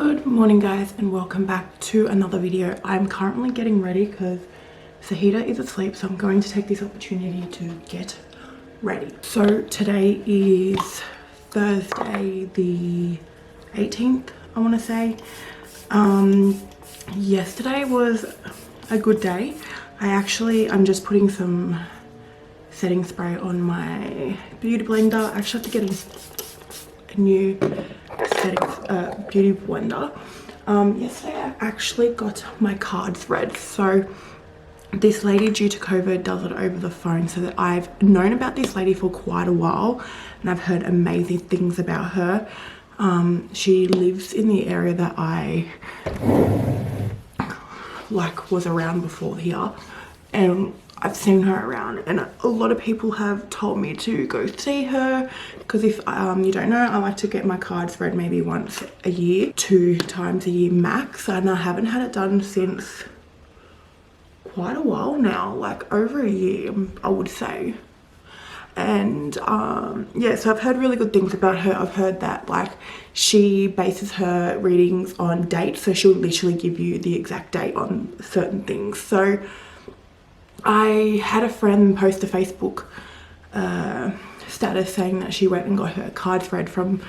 Good morning guys, and welcome back to another video. I'm currently getting ready because Zahida is asleep, so I'm going to take this opportunity to get ready. So today is Thursday the 18th, I want to say. Yesterday was a good day. I'm just putting some setting spray on my beauty blender. I actually have to get a new beauty blender. Yesterday I actually got my cards read. So this lady, due to COVID, does it over the phone. So that I've known about this lady for quite a while and I've heard amazing things about her. She lives in the area that I was around before here, and I've seen her around, and a lot of people have told me to go see her because if you don't know, I like to get my cards read maybe once a year, 2 times a year max, and I haven't had it done since quite a while now, like over a year I would say. And yeah, so I've heard really good things about her. I've heard that like she bases her readings on dates, so she'll literally give you the exact date on certain things. So I had a friend post a Facebook status saying that she went and got her cards read from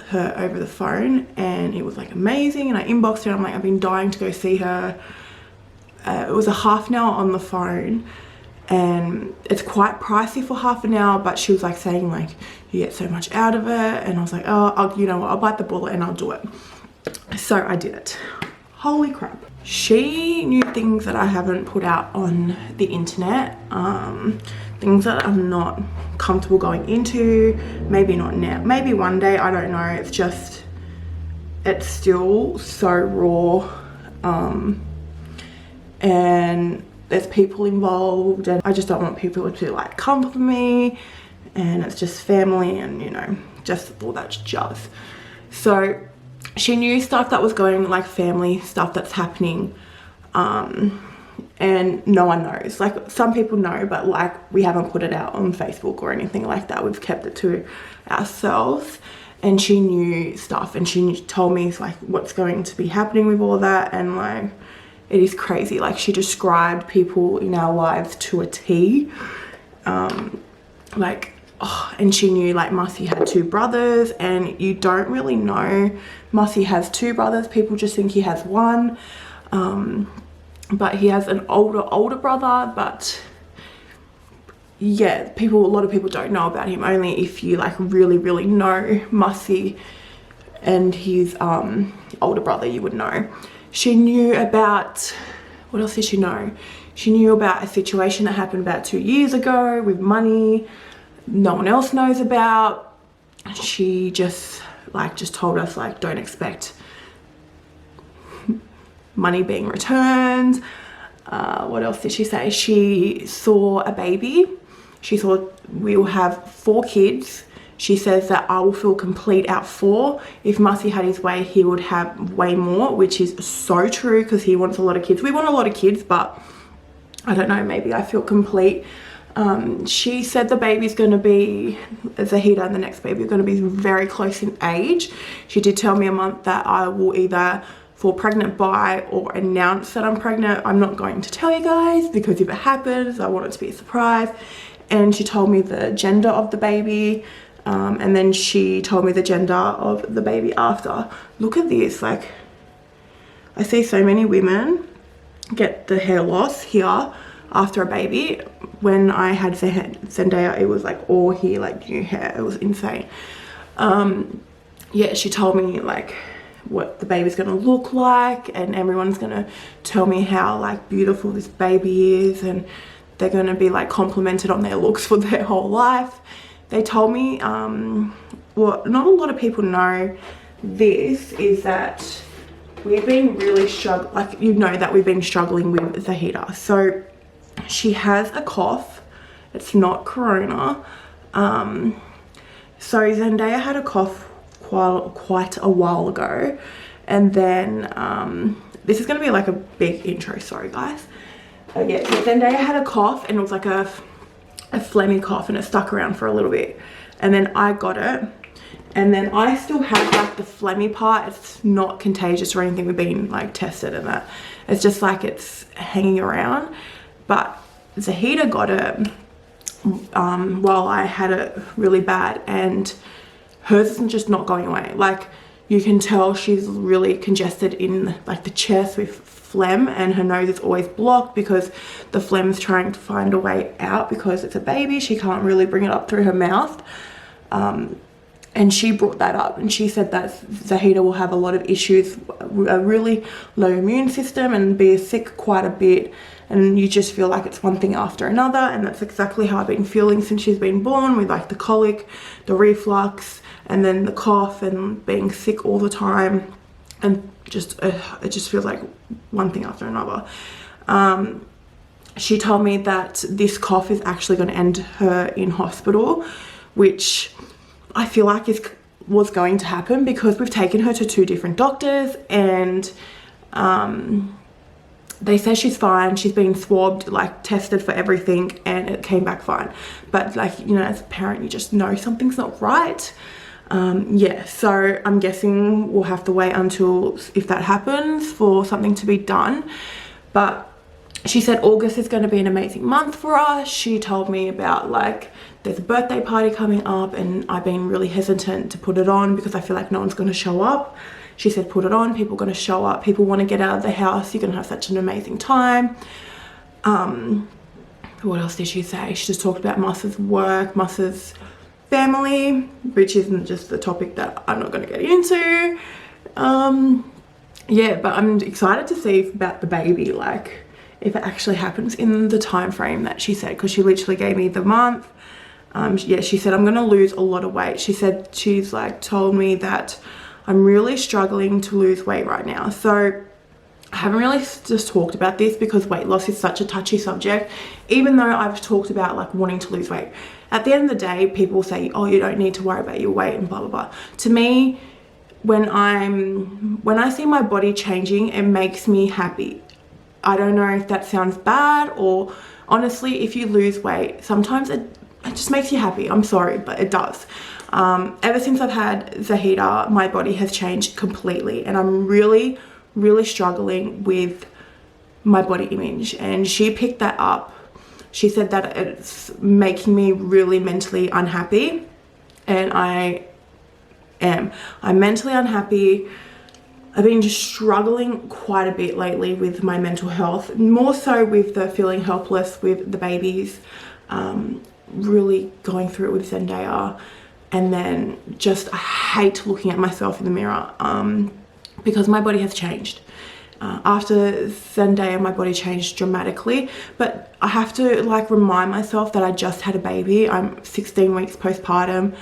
her over the phone, and it was like amazing, and I inboxed her and I'm like, I've been dying to go see her. It was a half an hour on the phone, and it's quite pricey for half an hour, but she was like saying like you get so much out of it, and I was like, oh, you know what, I'll bite the bullet and I'll do it. So I did it. Holy crap. She knew things that I haven't put out on the internet, things that I'm not comfortable going into. Maybe not now, maybe one day, I don't know. It's still so raw, and there's people involved, and I just don't want people to like come for me, and it's just family and, you know, just all that jazz. So she knew stuff that was going, like family stuff that's happening, and no one knows. Like some people know, but like we haven't put it out on Facebook or anything like that. We've kept it to ourselves. And she knew stuff, and she told me like what's going to be happening with all that, and like it is crazy. Like she described people in our lives to a T. And she knew like Masi had 2 brothers, and you don't really know Masi has 2 brothers. People just think he has 1, but he has an older brother. But yeah, a lot of people don't know about him. Only if you like really know Masi and his older brother, you would know. She knew about, what else did she know? She knew about a situation that happened about 2 years ago with money no one else knows about. She just told us like don't expect money being returned. What else did she say? She saw a baby. She thought we will have 4 kids. She says that I will feel complete at 4. If Masi had his way, he would have way more, which is so true because he wants a lot of kids. We want a lot of kids, but I don't know, maybe I feel complete. She said the baby's going to be, Zahida and the next baby are going to be very close in age. She did tell me a month that I will either fall pregnant by or announce that I'm pregnant. I'm not going to tell you guys because if it happens, I want it to be a surprise. And she told me the gender of the baby, and then she told me the gender of the baby after. Look at this, like I see so many women get the hair loss here after a baby. When I had Zendaya, it was like all here, like new hair. It was insane. Yeah, she told me like what the baby's gonna look like, and everyone's gonna tell me how like beautiful this baby is, and they're gonna be like complimented on their looks for their whole life. They told me what not a lot of people know this is that we've been really struggling, like you know that we've been struggling with Zahida. So she has a cough. It's not corona. So Zendaya had a cough quite a while ago, and then this is gonna be like a big intro, sorry guys. Yeah, so Zendaya had a cough, and it was like a phlegmy cough, and it stuck around for a little bit, and then I got it, And then I still have like the phlegmy part. It's not contagious or anything. We've been like tested and that. It's just like it's hanging around. But Zahida got it while I had it really bad, and hers is just not going away. Like, you can tell she's really congested in like the chest with phlegm, and her nose is always blocked because the phlegm's trying to find a way out because it's a baby. She can't really bring it up through her mouth. And she brought that up, and she said that Zahida will have a lot of issues, a really low immune system, and be sick quite a bit, and you just feel like it's one thing after another. And that's exactly how I've been feeling since she's been born, with like the colic, the reflux, and then the cough, and being sick all the time, and just it just feels like one thing after another. She told me that this cough is actually going to end her in hospital, which I feel like was going to happen because we've taken her to 2 different doctors, and they say she's fine. She's been swabbed, like tested for everything, and it came back fine. But like, you know, as a parent, you just know something's not right. Yeah, so I'm guessing we'll have to wait until, if that happens, for something to be done. But she said August is going to be an amazing month for us. She told me about like, there's a birthday party coming up, and I've been really hesitant to put it on because I feel like no one's going to show up. She said, put it on, people are going to show up, people want to get out of the house, you're going to have such an amazing time. What else did she say? She just talked about Masi's work, Masi's family, which isn't just the topic that I'm not going to get into. Yeah, but I'm excited to see about the baby, like if it actually happens in the time frame that she said, because she literally gave me the month. Yeah, she said I'm going to lose a lot of weight. She said she's like told me that I'm really struggling to lose weight right now. So I haven't really just talked about this because weight loss is such a touchy subject, even though I've talked about like wanting to lose weight. At the end of the day, people say, oh, you don't need to worry about your weight and blah, blah, blah. To me, when I see my body changing, it makes me happy. I don't know if that sounds bad, or honestly, if you lose weight, sometimes it just makes you happy. I'm sorry, but it does. Ever since I've had Zahida, my body has changed completely, and I'm really, really struggling with my body image. And she picked that up. She said that it's making me really mentally unhappy, and I am. I'm mentally unhappy. I've been just struggling quite a bit lately with my mental health, more so with the feeling helpless with the babies, really going through it with Zendaya, and then just I hate looking at myself in the mirror because my body has changed. After Zendaya, my body changed dramatically, but I have to like remind myself that I just had a baby. I'm 16 weeks postpartum,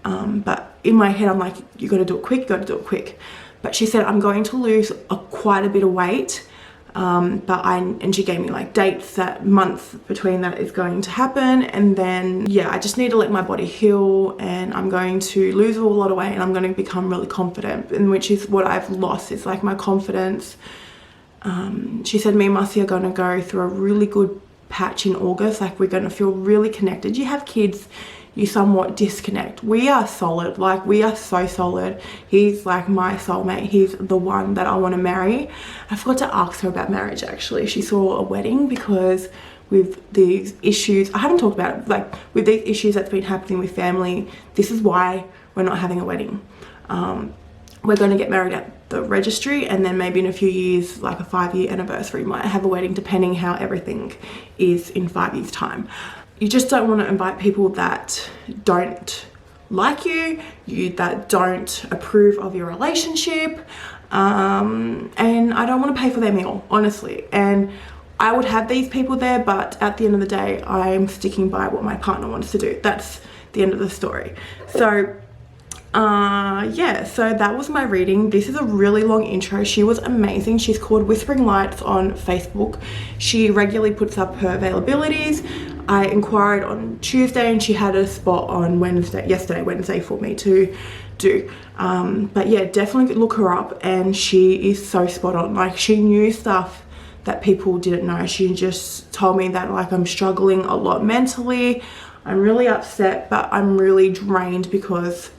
but in my head I'm like, you got to do it quick, you got to do it quick. But she said I'm going to lose quite a bit of weight, and she gave me like dates, that months between that is going to happen. And then yeah, I just need to let my body heal, and I'm going to lose a lot of weight, and I'm going to become really confident, and which is what I've lost, is like my confidence. She said me and Masi are going to go through a really good patch in August. Like, we're going to feel really connected. You have kids, you somewhat disconnect. We are solid, like we are so solid. He's like my soulmate. He's the one that I want to marry. I forgot to ask her about marriage actually. She saw a wedding because with these issues, I haven't talked about it, like with these issues that's been happening with family, this is why we're not having a wedding. We're going to get married at the registry, and then maybe in a few years, like a 5-year anniversary, might have a wedding, depending how everything is in 5 years time. You just don't want to invite people that don't like you, that don't approve of your relationship, and I don't want to pay for their meal, honestly. And I would have these people there, but at the end of the day, I'm sticking by what my partner wants to do. That's the end of the story. So yeah, so that was my reading. This is a really long intro. She was amazing. She's called Whispering Lights on Facebook. She regularly puts up her availabilities. I inquired on Tuesday and she had a spot on Wednesday for me to do. But yeah, definitely look her up, and she is so spot on. Like, she knew stuff that people didn't know. She just told me that like I'm struggling a lot mentally. I'm really upset, but I'm really drained because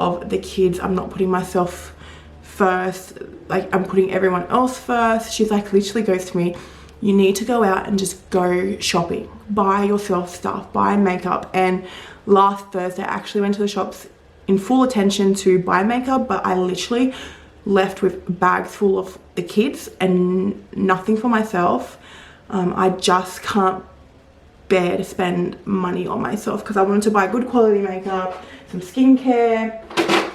of the kids. I'm not putting myself first, like I'm putting everyone else first. She's like, literally goes to me, you need to go out and just go shopping, buy yourself stuff, buy makeup. And last Thursday I actually went to the shops in full attention to buy makeup, but I literally left with bags full of the kids and nothing for myself. I just can't bear to spend money on myself because I wanted to buy good quality makeup, some skincare,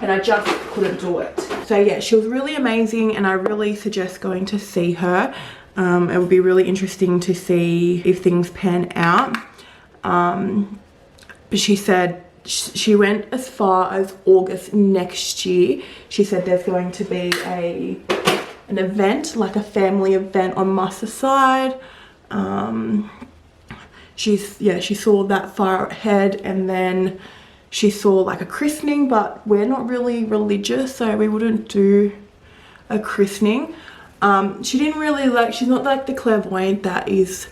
and I just couldn't do it. So yeah, she was really amazing and I really suggest going to see her. It would be really interesting to see if things pan out. But she said she went as far as August next year. She said there's going to be an event, like a family event on Masi's side. She saw that far ahead, and then she saw like a christening, but we're not really religious, so we wouldn't do a christening. She didn't really like, she's not like the clairvoyant that is,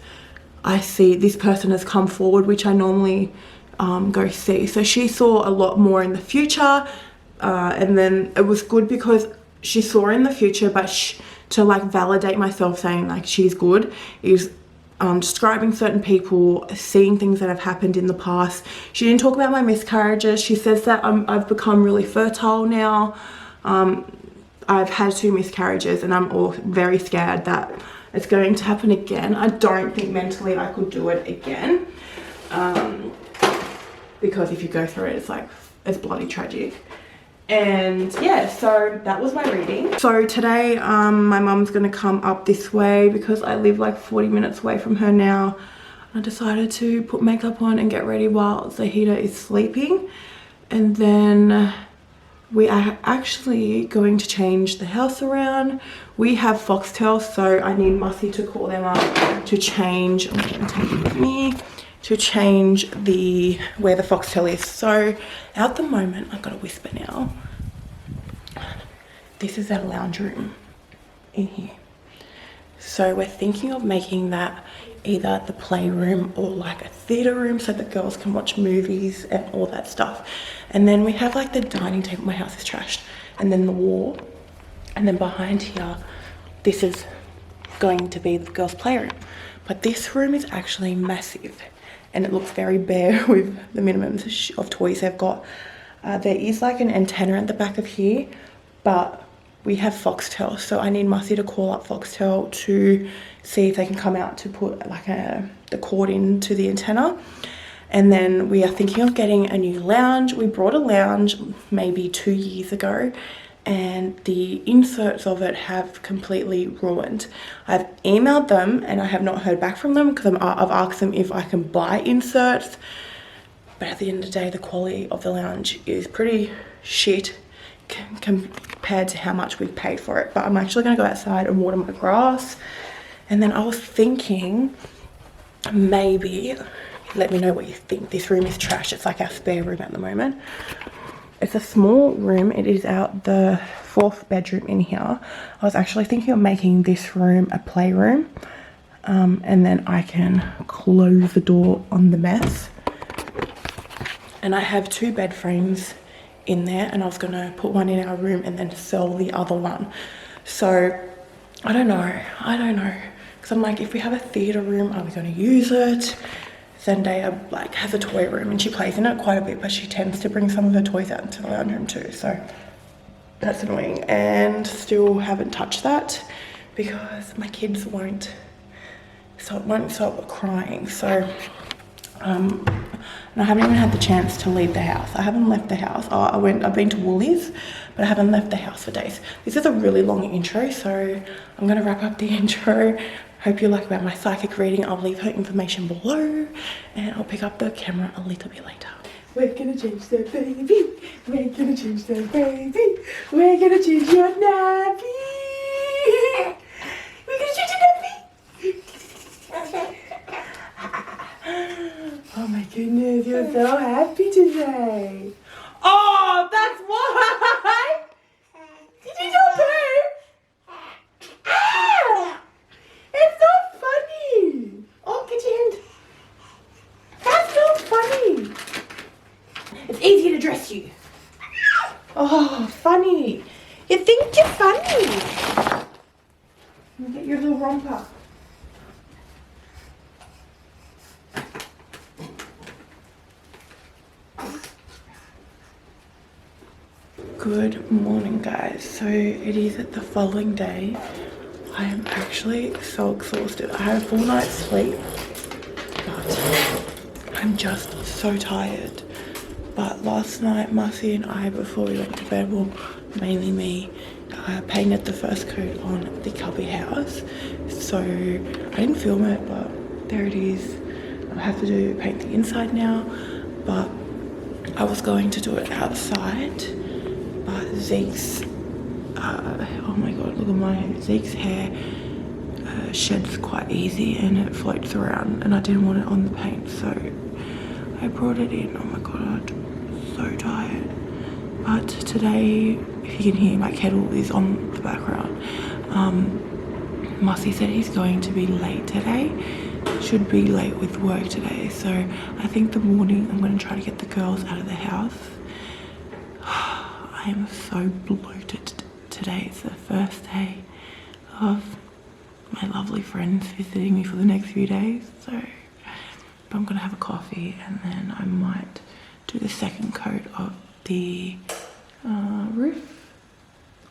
I see this person has come forward, which I normally go see. So she saw a lot more in the future, and then it was good because she saw in the future, but to like validate myself saying like she's good is describing certain people, seeing things that have happened in the past. She didn't talk about my miscarriages. She says that I've become really fertile now. I've had 2 miscarriages and I'm all very scared that it's going to happen again. I don't think mentally I could do it again, because if you go through it, it's bloody tragic. And yeah, so that was my reading. So today my mum's gonna come up this way because I live like 40 minutes away from her now. I decided to put makeup on and get ready while Zahida is sleeping, and then we are actually going to change the house around. We have foxtails, so I need Masi to call them up to change. I'm gonna take it with me to change where the foxtail is. So at the moment, I've got to whisper now. This is our lounge room in here. So we're thinking of making that either the playroom or like a theater room so the girls can watch movies and all that stuff. And then we have like the dining table. My house is trashed. And then the wall. And then behind here, this is going to be the girls' playroom. But this room is actually massive. And it looks very bare with the minimum of toys they've got. There is like an antenna at the back of here, but we have Foxtel, so I need Masi to call up Foxtel to see if they can come out to put like the cord into the antenna. And then we are thinking of getting a new lounge. We brought a lounge maybe 2 years ago, and the inserts of it have completely ruined. I've emailed them and I have not heard back from them because I've asked them if I can buy inserts, but at the end of the day the quality of the lounge is pretty shit compared to how much we've paid for it. But I'm actually going to go outside and water my grass. And then I was thinking, maybe, let me know what you think. This room is trash. It's like our spare room at the moment. It's a small room. It is the 4th bedroom in here. I was actually thinking of making this room a playroom, and then I can close the door on the mess. And I have 2 bed frames in there, and I was going to put one in our room and then sell the other one. So I don't know, because I'm like, if we have a theater room, are we going to use it? Zendaya like has a toy room and she plays in it quite a bit, but she tends to bring some of her toys out into the lounge room too, so that's annoying. And still haven't touched that because my kids won't stop crying. So and I haven't even had the chance to leave the house. I haven't left the house. I've been to Woolies, but I haven't left the house for days. This is a really long intro, so I'm gonna wrap up the intro. Hope you like about my psychic reading. I'll leave her information below and I'll pick up the camera a little bit later. We're gonna change the baby. We're gonna change the baby. We're gonna change your nappy. We're gonna change your nappy. Oh my goodness, you're so happy today. Oh, that's why. Did you not know? Ah! It's not funny. Oh, get your hand. That's not funny. It's easier to dress you. romper. Good morning, guys. So it is the following day. I am actually so exhausted. I had a full night's sleep, but I'm just so tired. But last night, Masi and I, before we went to bed, well, mainly me, painted the first coat on the cubby house. So I didn't film it, but there it is. I have to paint the inside now, but I was going to do it outside. But Zeke's, oh my god, look at my hair. Zeke's hair sheds quite easy and it floats around, and I didn't want it on the paint, so I brought it in. Oh my god, I'm so tired. But today, if you can hear, my kettle is on the background. Masi said he's going to be late today. Should be late with work today, so I think the morning I'm going to try to get the girls out of the house. I am so bloated today. It's the first day of my lovely friends visiting me for the next few days, so but I'm gonna have a coffee and then I might do the second coat of the roof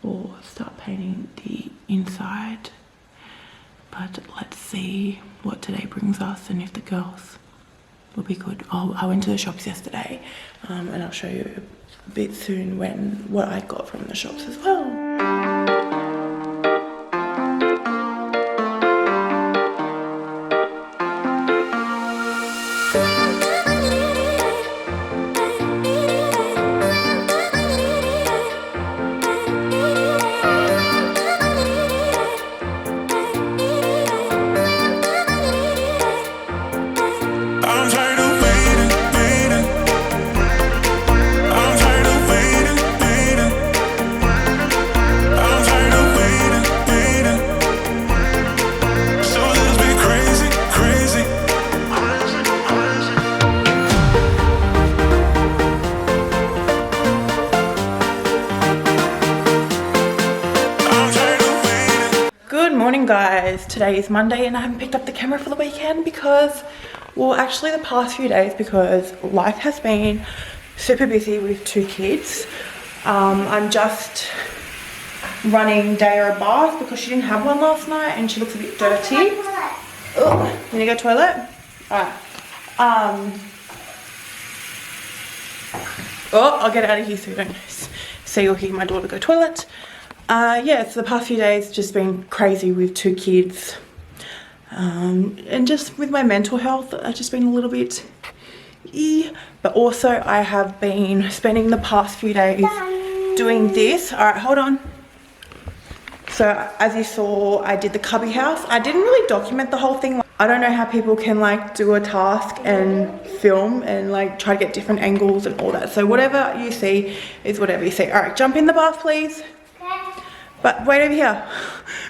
or start painting the inside. But let's see what today brings us and if the girls will be good. Oh, I went to the shops yesterday, and I'll show you a bit soon what I got from the shops as well. Guys, today is Monday and I haven't picked up the camera for the weekend because, well, actually the past few days, because life has been super busy with 2 kids. I'm just running Daya a bath because she didn't have one last night and she looks a bit dirty. Oh, you need to go to the toilet? Alright. Oh, I'll get out of here so you don't see or hear my daughter go to the toilet. Yeah, so the past few days just been crazy with 2 kids, and just with my mental health I've just been a little bit but also I have been spending the past few days doing this. All right, hold on. So as you saw, I did the cubby house. I didn't really document the whole thing. I don't know how people can like do a task and film and like try to get different angles and all that. So whatever you see is whatever you see. All right, jump in the bath please. But wait over here.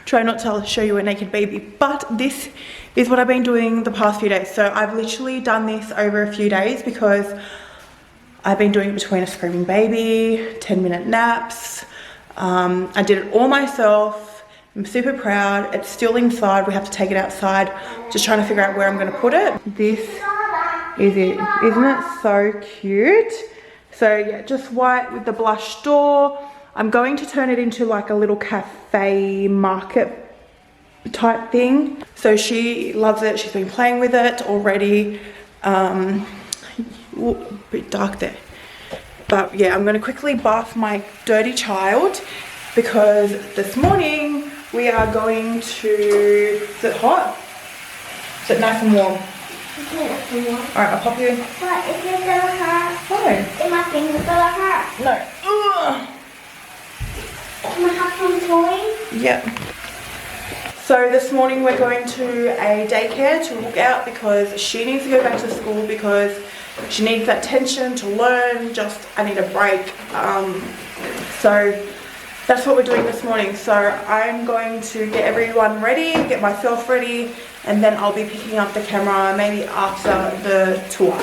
Try not to show you a naked baby. But this is what I've been doing the past few days. So I've literally done this over a few days because I've been doing it between a screaming baby, 10-minute naps. I did it all myself. I'm super proud. It's still inside. We have to take it outside. Just trying to figure out where I'm going to put it. This is it. Isn't it so cute? So yeah, just white with the blush door. I'm going to turn it into like a little cafe market type thing. So she loves it. She's been playing with it already. Ooh, a bit dark there. But yeah, I'm going to quickly bath my dirty child because this morning we are going to... Is it hot? Is it nice and warm? Alright, I'll pop you in. What? Is it gonna hurt? No. Is my finger gonna hurt? No. Ugh. Can I have some toys? Yep. So this morning we're going to a daycare to look out because she needs to go back to school because she needs that tension to learn. Just, I need a break. So that's what we're doing this morning. So I'm going to get everyone ready, get myself ready, and then I'll be picking up the camera maybe after the tour.